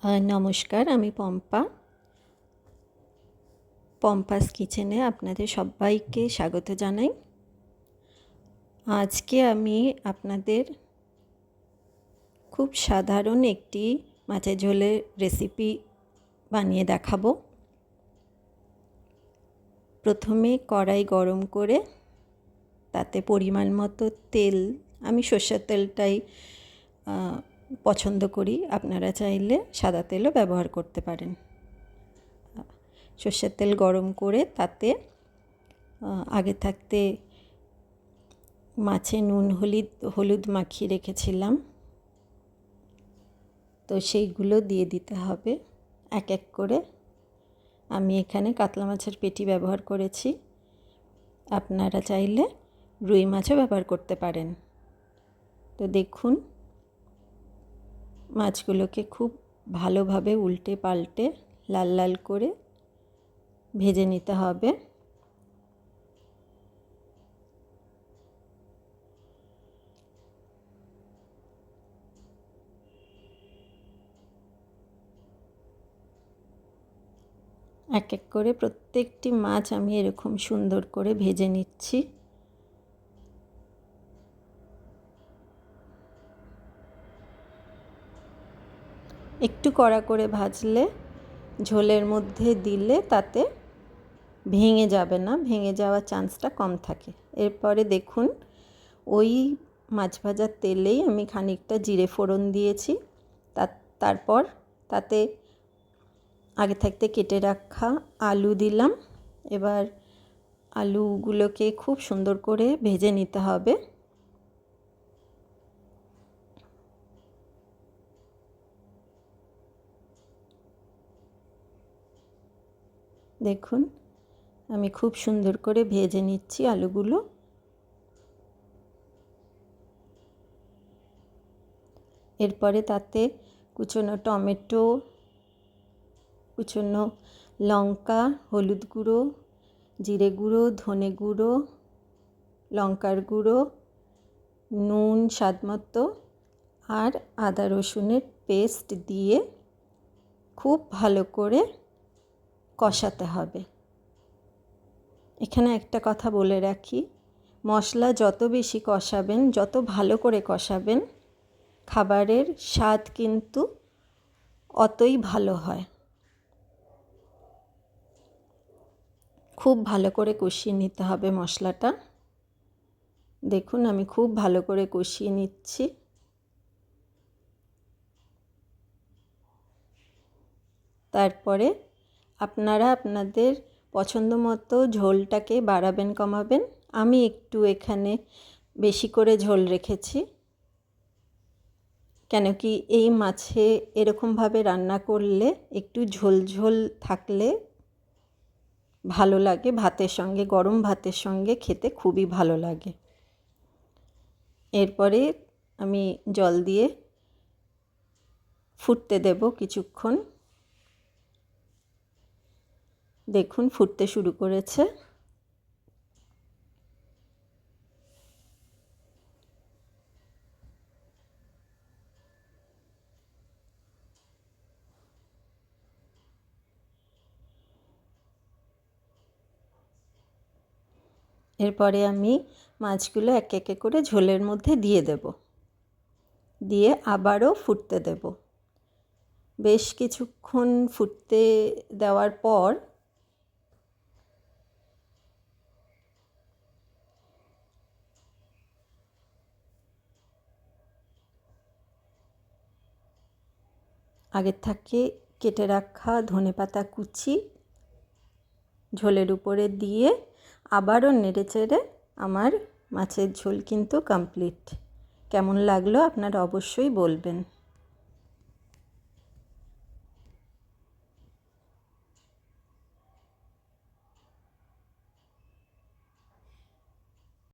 নমস্কার, আমি পম্পাস কিচেনে আপনাদের সবাইকে স্বাগত জানাই। আজকে আমি আপনাদের খুব সাধারণ একটি মাছের ঝোলের রেসিপি বানিয়ে দেখাবো। প্রথমে কড়াই গরম করে তাতে পরিমাণ মতো তেল, আমি সর্ষের তেলটাই পছন্দ করি, আপনারা চাইলে সাদা তেলও ব্যবহার করতে পারেন। সর্ষের তেল গরম করে তাতে আগে থাকতে মাছে নুন হলুদ মাখিয়ে রেখেছিলাম, তো সেইগুলো দিয়ে দিতে হবে এক এক করে। আমি এখানে কাতলা মাছের পেটি ব্যবহার করেছি, আপনারা চাইলে রুই মাছও ব্যবহার করতে পারেন। তো দেখুন, মাছগুলোকে খুব ভালোভাবে উল্টে পাল্টে লাল লাল করে ভেজে নিতে হবে। এক এক করে প্রত্যেকটি মাছ আমি এরকম সুন্দর করে ভেজে নিচ্ছি। একটু কড়া করে ভাজলে ঝোলের মধ্যে দিলে তাতে ভেঙে যাবে না, ভেঙে যাওয়ার চান্সটা কম থাকে। এরপরে দেখুন, ওই মাছ ভাজার তেলেই আমি খানিকটা জিরে ফোড়ন দিয়েছি। তারপর তাতে আগে থাকতে কেটে রাখা আলু দিলাম। এবার আলুগুলোকে খুব সুন্দর করে ভেজে নিতে হবে। দেখুন, আমি খুব সুন্দর করে ভেজে নিচ্ছি আলুগুলো। এরপরে তাতে কুচনো টমেটো, কুচনো লঙ্কা, হলুদ গুঁড়ো, জিরে গুঁড়ো, ধনে গুঁড়ো, লঙ্কার গুঁড়ো, নুন স্বাদমতো আর আদা রসুনের পেস্ট দিয়ে খুব ভালো করে কষাতে হবে। এখানে একটা কথা বলে রাখি, মশলা যত বেশি কষাবেন, যত ভালো করে কষাবেন, খাবারের স্বাদ কিন্তু অতই ভালো হয়। খুব ভালো করে কষিয়ে নিতে হবে মশলাটা। দেখুন, আমি খুব ভালো করে কষিয়ে নিচ্ছি। তারপরে আপনারা আপনাদের পছন্দ মতো ঝোলটাকে বাড়াবেন কমাবেন। আমি একটু এখানে বেশি করে ঝোল রেখেছি, কেন কি এই মাছে এরকমভাবে রান্না করলে একটু ঝোল ঝোল থাকলে ভালো লাগে, ভাতের সঙ্গে, গরম ভাতের সঙ্গে খেতে খুবই ভালো লাগে। এরপরে আমি জল দিয়ে ফুটতে দেব কিছুক্ষণ। দেখুন, ফুটতে শুরু করেছে। এরপরে আমি মাছগুলো এক এক করে ঝোলের মধ্যে দিয়ে দেব, দিয়ে আবারও ফুটতে দেব। বেশ কিছুক্ষণ ফুটতে দেওয়ার পর আগের থেকে কেটে রাখা ধনেপাতা কুচি ঝোলের উপরে দিয়ে আবারও নেড়েচেড়ে আমার মাছের ঝোল কিন্তু কমপ্লিট। কেমন লাগলো আপনারা অবশ্যই বলবেন।